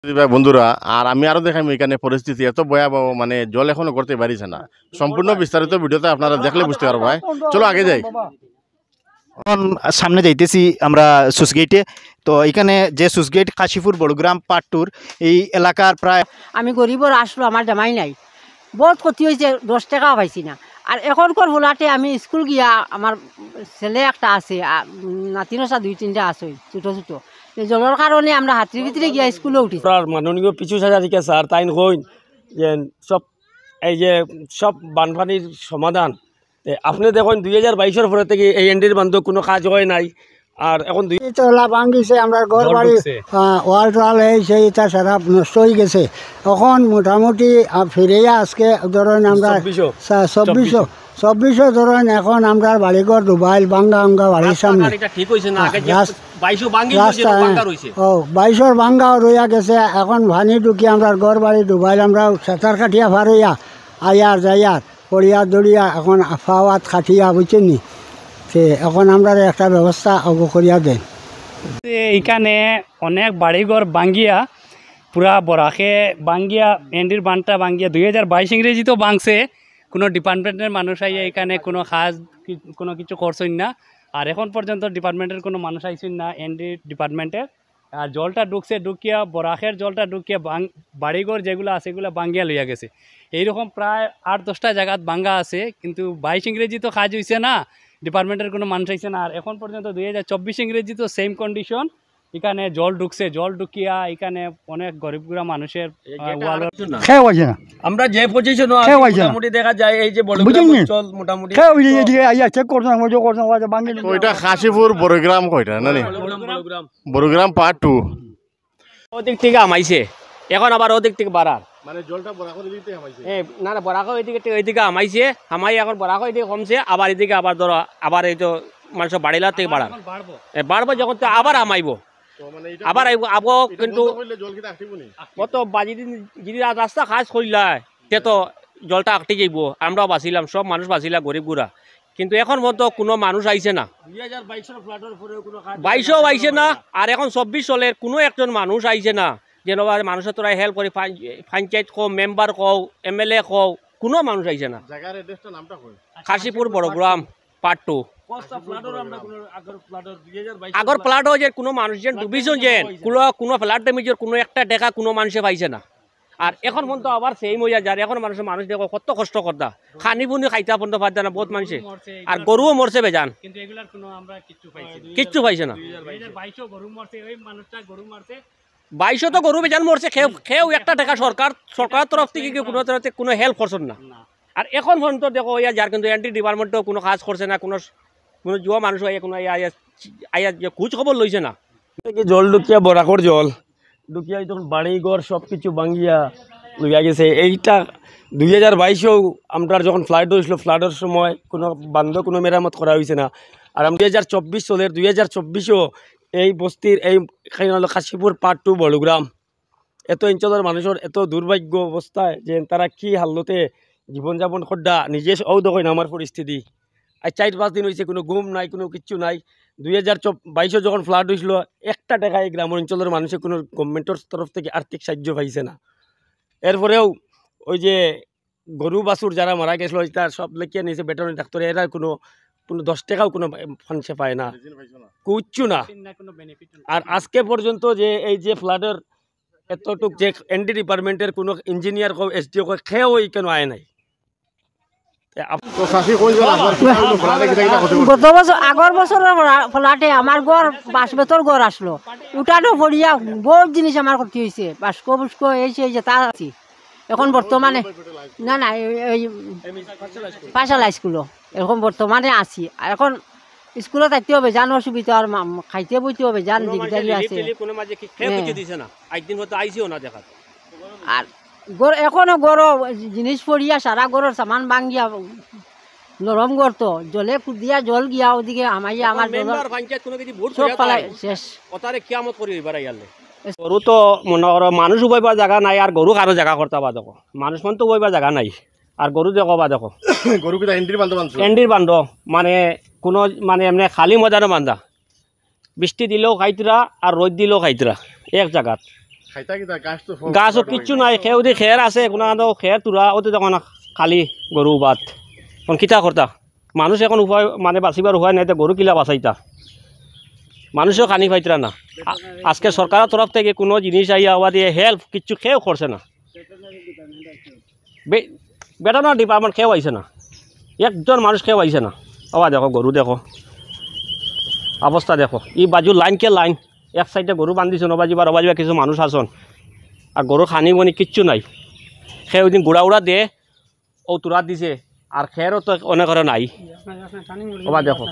ভাই বন্ধুরা, আর আমি আরো দেখাম এখানে পরিস্থিতি এত ভয়াবহ, মানে জল এখনো করতে পারিছে না। সম্পূর্ণ বিস্তারিত ভিডিওতে আপনারা দেখলে বুঝতে পারবো। ভাই চলো আগে যাই। এখন সামনে যাইতেছি আমরা সুসগেটে। তো এখানে যে সুসগেট কাশীপুর বড়গ্রাম পার্ট 2 এই এলাকার প্রায় আমি গরিবর আসলো, আমার জামাই নাই, বহুত ক্ষতি হয়েছে, 10 টাকাও পাইছি না। আর এখনকার ভোলাটে আমি স্কুল গিয়া, আমার ছেলে একটা আছে, নাতিনসা 2-3টা আছে ছোটো ছোটো, জলের কারণে আমরা হাতির ভিতরে গিয়া স্কুলে উঠি। মাননীয় পিছু সাজারিকে স্যার তাই কইন যে সব এই যে সব বানপানির সমাধান আপনি দেখুন 2022-এর পরে থেকে এই এনডির বান্ধব কোনো কাজ হয় নাই। আর এখন তলা ভাঙিছে, আমরা ঘর বাড়ি ওয়াল টোয়াল সেই তাছাড়া নষ্ট হয়ে গেছে। এখন মোটামুটি ফিরিয়া আজকে ধরেন আমরা 2400 ধরেন এখন আমরা বাড়িঘর ডুবাইল ভাঙ্গা ভাঙ্গা বাড়ির সামনে 2200 ভাঙ্গাও রইয়া গেছে। এখন ভানি ঢুকি আমরা ঘর বাড়ি ডুবাইল, আমরা সাঁতার কাঠিয়া ভার হইয়া আয়ার যাইয়ার পড়িয়া দড়িয়া এখন ফাওয়াত খাটিয়া বুঝছেন নি, সে এখন আমরা একটা ব্যবস্থা অগ করিয়া দেন। এইখানে অনেক বাড়িঘর ভাঙ্গিয়া পুরা বরাকে ভাঙ্গিয়া এন্ডির বানটা ভাঙ্গিয়া 2022 ইংরেজি তো ভাঙছে। কোনো ডিপার্টমেন্টের মানুষ আইয়া এখানে কোনো কাজ কোনো কিছু করছেন না। আর এখন পর্যন্ত ডিপার্টমেন্টের কোনো মানুষ আইছেন না এনডি ডিপার্টমেন্টের। আর জলটা ঢুকছে, ঢুকিয়া বরাকের জলটা ঢুকিয়া বাড়িঘর যেগুলো আছে এগুলো ভাঙ্গিয়া লইয়া গেছে। এইরকম প্রায় 8-10টা জায়গাত ভাঙ্গা আছে, কিন্তু 22 ইংরেজি তো কাজ হয়েছে না, ডিপার্টমেন্টের কোনো মানুষ আইছে না। আর এখন পর্যন্ত 2024 ইংরেজি তো সেম কন্ডিশন, এখানে জল ঢুকছে, জল ঢুকিয়া এখানে অনেক গরিবগুড়া মানুষের আমরা যে পজিশন মোটামুটি দেখা যায় এই যে মোটামুটি ওইটা কাশীপুর বড়গ্রাম কয়টা না বড়গ্রাম পার্ট 2 ওদিক থেকে আমাইছে, এখন আবার ওদিক থেকে বাড়ার মানে জলটা বরাকর দিতে আমাইছে। না না, বরাকর ওইদিকে আমাইছে, আমাই এখন বরাকর এদিকে কমছে, আবার এদিকে আবার ধরো আবার এই তো মানুষ বাড়িলার থেকে বাড়ার বাড়বো, যখন তো আবার আমাইব আবার আবো। কিন্তু কত বাজি দিন যদি রাস্তা খাস করলা তে তো জলটা আটকে যাইব, আমরাও বাঁচিলাম, সব মানুষ বাঁচিলাম গরিব গুড়া। কিন্তু এখন পর্যন্ত কোনো মানুষ আইছে না, 2200 আইছে না। আর এখন 24 চলের কোনো একজন মানুষ আইছে না, যেন মানুষের তোরা হেল্প করে, পঞ্চায়েত কও, মেম্বার কও, MLA কও, কোনো মানুষ আইছে না। কাশীপুর বড়গ্রাম পার্ট 2 আগর ফ্লাডও যে কোনো মানুষ যেন ডুবিছেন, যেন কোনো ফ্লাড ড্যামেজের কোনো একটা টাকা কোনো মানুষে পাইছে না। আর এখন পর্যন্ত আবার সেই মজা যার এখন মানুষ দেখো কত কষ্ট করতা, খানি বুনি খাইতা পর্যন্ত পারত না বহুত মানুষে। আর গরুও মরছে বেজান, কিচ্ছু পাইছে না। 2200 তো গরু বেজান মরছে, খেয়েও একটা টাকা সরকারের তরফ থেকে কোনো হেল্প করছেন না। আর এখন পর্যন্ত দেখো যার কিন্তু এন্টি ডিপার্টমেন্টও কোনো কাজ করছে না, কোনো যুবা মানুষ কোনো খোঁজ খবর লইছে না। জল ঢুকিয়া বরাকর জল ঢুকিয়া তখন বাড়িঘর সব কিছু ভাঙ্গিয়া লইয়া গেছে। এইটা 2022-এও আমরা যখন ফ্লাড হয়েছিল, ফ্লাডের সময় কোনো বান্ধ কোনো মেরামত করা হয়েছে না। আর 2024 চলের 2024-ও এই বস্তির এই কাশীপুর পার্ট 2 বড়গ্রাম এত অঞ্চলের মানুষের এত দুর্ভাগ্য অবস্থায় যে তারা কি হালতে জীবনযাপন করডা নিজে দেখেন আমার পরিস্থিতি। আর 4-5 দিন হয়েছে কোনো ঘুম নাই, কোনো কিচ্ছু নাই। 2022-এ যখন ফ্লাড হয়েছিল একটা টাকা এই গ্রাম অঞ্চলের মানুষের কোনো গভর্নমেন্টের তরফ থেকে আর্থিক সাহায্য পাইছে না। এরপরেও ওই যে গরু বাছুর যারা মারা গেছিল তার সব লেখিয়া নিয়েছে ভেটেরিনারি ডাক্তার, এরা কোনো 10 টাকাও কোনো ফান্ডে পায় না, কিচ্ছু না। আর আজকে পর্যন্ত যে এই যে ফ্লাডের এতটুক যে এনডি ডিপার্টমেন্টের কোনো ইঞ্জিনিয়ার কো SDO কো খেয়েও কেন আয় নাই। গত বছর আগর বছরের ফলাটে আমার ঘর বাঁশবেতর ঘর আসলো, উঠানো পড়িয়া বহুত জিনিস আমার ক্ষতি হয়েছে, বাস্ক বুস্ক এই যে তা আছি। এখন বর্তমানে না না এই পাশালা স্কুলও এখন বর্তমানে আছি। এখন স্কুলে থাকতে হবে, জান অসুবিধা, আর খাইতে বইতে হবে, জান দিকদারি আছে। আর এখনো গড় জিনিস পড়িয়া সারা গড়ের সামান ভাঙ্গিয়া নরম করতো, জলে দিয়া জল গিয়া ওদিকে আমাইয়া আমার সব পালাই শেষ। গরু তো মনে করো মানুষ বইবার জায়গা নাই, আর গরু কারো জায়গা করতে বা দেখো, মানুষ মান তো বইবার জায়গা নাই। আর গরু দেখো বা দেখো গরু কিনা এন্ডির বান্ধ, মানে কোনো মানে এমনি খালি মজানো বান্ধা, বৃষ্টি দিলেও খাইতরা আর রোদ দিলেও খাইতরা এক জায়গাত। খাইতা কিতা গাছ তো গাছও কিচ্ছু নাই, খেয়ে দি খের আছে কোনো খের তুরা ওতে তখন খালি গরু বাদ এখন কিতা করতা মানুষ এখন উপায় মানে বাঁচিবার উপায় নাই, গরু কিলা বাঁচাইতা মানুষও খানি পাইতরা না। আজকে সরকারের তরফ থেকে কোনো জিনিস আইয়া হওয়া দিয়ে হেল্প কিচ্ছু খেয়েও করছে না, বেটানোর ডিপার্টমেন্ট খেয়েও আইছে না, একজন মানুষ খেয়েও আইছে না। আবার দেখো গরু দেখো অবস্থা দেখো, ই বাজু লাইন কে লাইন, এক সাইডে গরু বান্ধিছ নবাজিবা রবাজিবা কিছু মানুষ আসন আর গরু খানি বনি কিচ্ছু নাই। খেয়ে ওই দিন গুড়া উড়া দিয়ে ও তুরাত দিছে আর খেয়েরও তো অনেক ঘরে নাই। আবার দেখো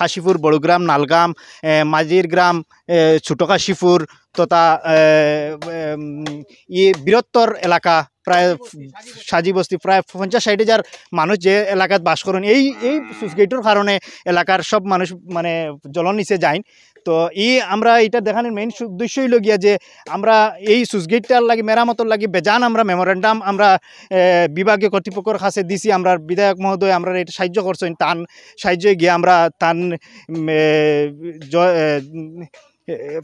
কাশীপুর, বড়গ্রাম, নালগাম, মাঝির গ্রাম, ছোট কাশীপুর তথা বৃহত্তর এলাকা প্রায় সাজি বস্তি প্রায় 50-60 মানুষ যে এলাকাত বাস করেন, এই সুইচগেটের কারণে এলাকার সব মানুষ মানে জলর নিচে যায়। তো আমরা এটা দেখানোর মেইন উদ্দেশ্য হইল গিয়া যে আমরা এই সুইচগেটটার লাগি মেরামতর লাগি বেজান আমরা মেমোরেন্ডাম আমরা বিভাগীয় কর্তৃপক্ষের কাছে দিছি। আমরা বিধায়ক মহোদয় আমরা এটা সাহায্য করছেন, তান সাহায্যে গিয়ে আমরা তান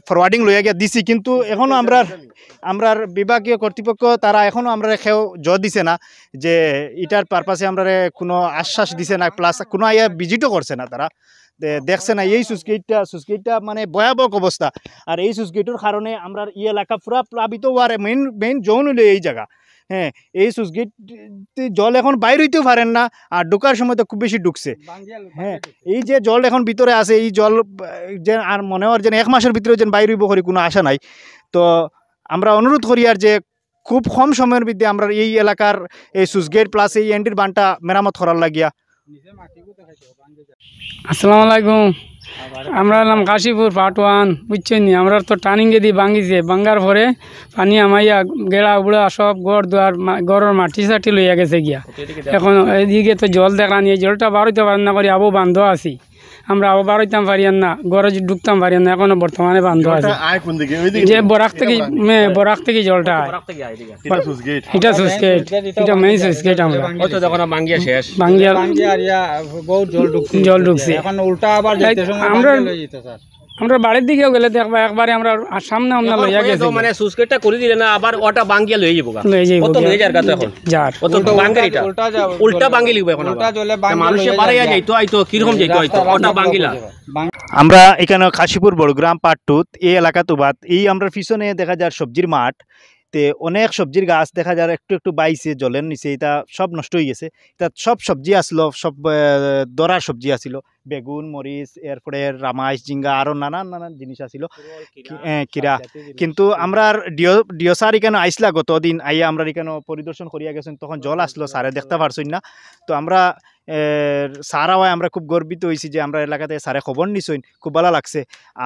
ফরওয়ার্ডিং লইয়া গিয়া দিছি, কিন্তু এখনও আমরা বিভাগীয় কর্তৃপক্ষ তারা এখনও আমরা কেউ দিছে না যে এটার পারপাসে আমরা কোনো আশ্বাস দিছে না, প্লাস কোনো আইয়া ভিজিটও করছে না, তারা দেখছে না। এই সুইচগেটটা মানে ভয়াবহ অবস্থা। আর এই সুইচগেটের কারণে আমরা এলাকা পুরা প্লাবিত হওয়ার মেইন জোন হইল এই জায়গা। হ্যাঁ, এই সুইচগেট জল এখন বাইর হইতেও পারেন না, আর ঢোকার সময় তো খুব বেশি ঢুকছে। হ্যাঁ, এই যে জল এখন ভিতরে আছে, এই জল যে আর মনে হয় যেন 1 মাসের ভিতরে যেন বাইর হইব করি কোনো আশা নাই। তো আমরা অনুরোধ করি আর যে খুব কম সময়ের মধ্যে আমরা এই এলাকার এই সুইচগেট প্লাস এই এন্ডির বানটা মেরামত করার লাগিয়া। আসসালামু আলাইকুম। আমরা এলাম কাশীপুর পার্ট 1, বুঝছেন নি? আমরা তো টার্নিং যদি ভাঙিছে, ভাঙার পরে পানি আমাইয়া গেড়া উড়া সব গড় দুয়ার গড়ের মাটি সাটি লইয়া গেছে গিয়া। এখন এদিকে তো জল দেখানি, এই জলটা বাড়াইতে পারেন না করি আবু বান্ধ আছি, আমরা আবু বাড়াইতাম পারিয়ান না, গড়ে ঢুকতাম পারিয়ান না, এখনো বর্তমানে বান্ধ আছে। যে বরাক থেকে জলটা এটা সুইচগেট, এটা মেইন সুইচগেট। আমরা জল ঢুকছে, আমরা বাড়ির দিকেও গেলে দেখবা একবারে আমরা সামনে আমরা লইয়া গেছি, মানে সুইচগেটটা করে দিলে না আবার ওটা বাঙ্গিয়া লই যাবো, কত লই যার কাছে এখন যার কত বাঙ্গের এটা উল্টা বাঙ্গি লিখবে এখন, মানুষে বাড়াইয়া যাইতো আইতো কিরকম যাইতো আইতো ওটা বাঙ্গিলা। আমরা এখানে কাশীপুর বড়গ্রাম পার্ট 2 এই এলাকা তো বাদ, এই আমরা পিছনে দেখা যায় সবজির মাঠ, তে অনেক সবজির গাছ দেখা যায় একটু বাইছে জলের নিচে, এটা সব নষ্ট হয়ে গেছে। তা সব সবজি আসলো, সব দরার সবজি আসিল, বেগুন, মরিচ, এরপরে রামাইশ, জিঙ্গা, আরও নানান জিনিস আসিল, কিরা। কিন্তু আমরা ডিও স্যার এখানে আইসলা গতদিন আইয়া আমরা এখানে পরিদর্শন করিয়া গেছেন, তখন জল আসলো, স্যারে দেখতে পারছেন না। তো আমরা স্যার হওয়ায় আমরা খুব গর্বিত হয়েছি যে আমরা এলাকাতে স্যারে খবর নিছেন, খুব ভালো লাগছে।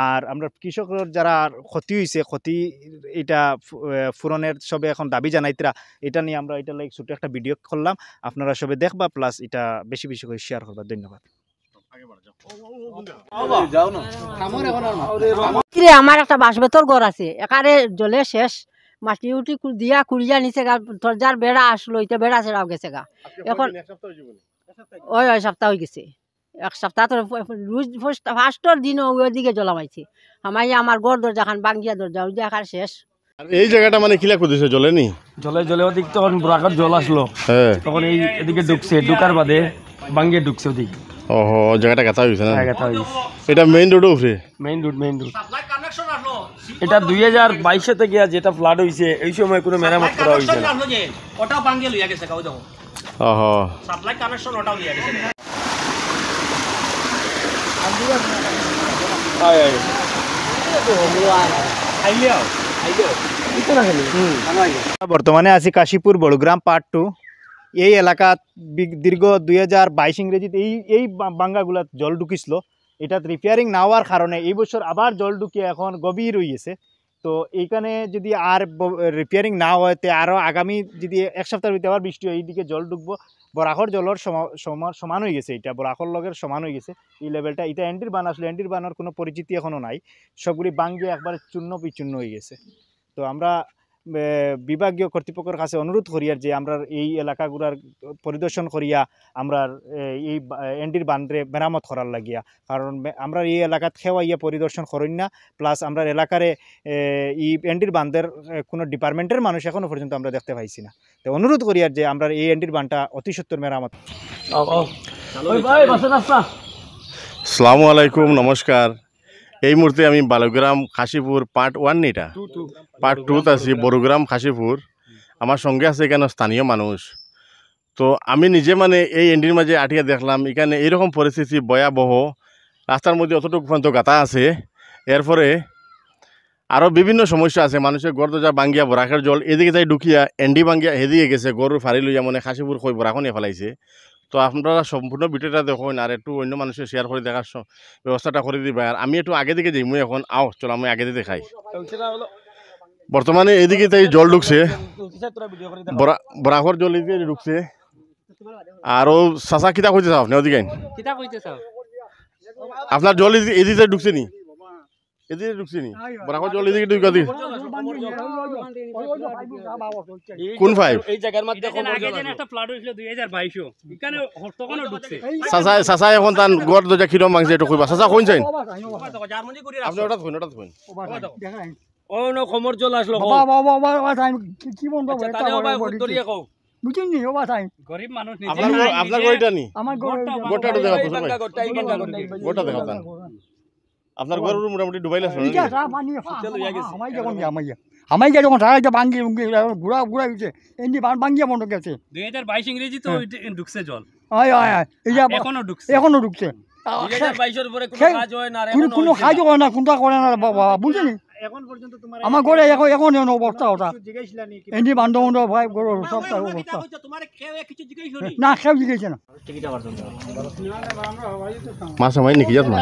আর আমরা কৃষকের যারা ক্ষতি হয়েছে, ক্ষতি এটা পূরণের সবে এখন দাবি জানাইতরা, এটা নিয়ে আমরা এটা লাইক ছোটো একটা ভিডিও করলাম, আপনারা সবে দেখবা, প্লাস এটা বেশি বেশি করে শেয়ার করবা। ধন্যবাদ। আমার একটা বাঁশবেতর ঘর আছে, একারে জলে শেষ, মাটি উঠি দিয়া কুড়িয়া নিচে গা, দরজার বেড়া আসলো, এটা বেড়া ছেড়াও গেছে গা। এখন ওই সপ্তাহ হয়ে গেছে, 1 সপ্তাহ তো ফার্স্টর দিন ওইদিকে জলামাইছে, আমার ঘর দরজা খান বাঙ্গিয়া দরজা ওই একার শেষ। এই জায়গাটা মানে কিলা করতেছে জলে নি জলে ওদিক তখন ব্রাকার জল আসলো, তখন এই এদিকে ঢুকছে, ঢুকার বাদে বাঙ্গিয়ে ঢুকছে ওদিক। ওহো, জায়গাটা গাথা হইছে না? গাথা হইছে। এটা মেইন রোডের উপরে? Main road. এটা 2022 থেকে যেটা ফ্লাড হইছে এই সময় কোনো মেরামত করা হইছে না। ওটা বাঙ্গিয়ে লইয়া গেছে গাও দেখো। ওহো, সাপ্লাই কানেকশন ওটাও লইয়া গেছে। বর্তমানে আছি কাশীপুর বড়গ্রাম পার্ট 2। এই এলাকাত দীর্ঘ 2022 ইংরেজিতে এই বাঙ্গাগুলা জল ঢুকিছিল, এটা রিপেয়ারিং না হওয়ার কারণে এই বছর আবার জল ঢুকিয়ে এখন গভীর হয়ে গেছে। তো এইখানে যদি আর রিপেয়ারিং না হয়, তো আরও আগামী যদি 1 সপ্তাহের ভিতরে আবার বৃষ্টি হয়, এইদিকে জল ঢুকবো, বরাকর জলের সমান হয়ে গেছে, এটা বরাকর লগের সমান হয়ে গেছে এই লেভেলটা। এটা এন্ডির বান আসলে এন্ডির বানের কোনো পরিচিতি এখনও নাই, সবগুলি বাঙ্গিয়ে একবারে চূর্ণ বিচূর্ণ হয়ে গেছে। তো আমরা বিভাগীয় কর্তৃপক্ষের কাছে অনুরোধ করিয়ার যে আমরা এই এলাকাগুলার পরিদর্শন করিয়া আমরা এই এনডির বান্ধে মেরামত করার লাগিয়া, কারণ আমরা এই এলাকাত খেওয়াইয়া পরিদর্শন করেন না, প্লাস আমরা এলাকারে এই এনডির বান্ধের কোনো ডিপার্টমেন্টের মানুষ এখনো পর্যন্ত আমরা দেখতে পাইছি না। তো অনুরোধ করিয়ার যে আমরা এই এনডির বান্ধটা অতি সত্তর মেরামত। আসসালামু আলাইকুম, নমস্কার। এই মুহূর্তে আমি বালুগ্রাম খাসিপুর পার্ট 1 নিটা পার্ট 2 আছি, বড়গ্রাম খাসিপুর। আমার সঙ্গে আছে এখানে স্থানীয় মানুষ। তো আমি নিজে মানে এই এন্ডির মাঝে আটিয়া দেখলাম এখানে এইরকম পরিস্থিতি ভয়াবহ, রাস্তার মধ্যে অতটুকু পর্যন্ত গাতা আছে। এরপরে আরও বিভিন্ন সমস্যা আছে, মানুষের গড় দরজা ভাঙ্গিয়া বরাকের জল এদিকে যাই ঢুকিয়া এন্ডি ভাঙ্গিয়া হেদিকে গেছে, গরুর ফাড়ি লইয়া মানে খাসিপুর কই বরাখনিয়ে ফেলাইছে। তো আপনারা সম্পূর্ণ ভিডিওটা দেখুন আর একটু অন্য মানুষের শেয়ার করে দেখার ব্যবস্থাটা করে দিবা। আর আমি একটু আগে দিকে যাই, মুই এখন চলো আমি আগে দিকে দেখাই। বর্তমানে এদিকে তাই জল ঢুকছে, বরাকর জল এদিকে ঢুকছে। আরও চাচা কিতা কইতে চাও আপনি ওদিকে? আপনার জল এদিকে ঢুকছে নি? এদিকে ঢুকছে নি? বরাকর জল এদিকে ঢুকা দি কোন পাইপ? এই জায়গার মধ্যে চাচা এখন তার গড় দরজা কিরম ভাঙছে একটু কইবা। চাচা কোন চাইন আপনি? ওটা কইন, ওটা কইন। ও নো খমর জল আসলো গরিব মানুষ আপনার গড়িটা নি? গোটা দেখা গোটা দেখা তান আপনার গরুর মোটামুটি ডুবাইলে আমার যখন সারা ভাঙ্গি ঘুরা ঘুরা গেছে এমনি ভাঙ্গিয়া মনে গেছে 2022 ইংরেজি তো ঢুকছে জল, এখনো ঢুকছে। কোনো কাজ হয় না, কোনটা করে না বাবা, বুঝলি? আমার ঘরে এখন অবস্থা ওটা এমনি বান্ধব ভাই গরুর সব অবস্থা না, খেয়ে জিজ্ঞেসে না। মাছ আমায় নাকি যাত না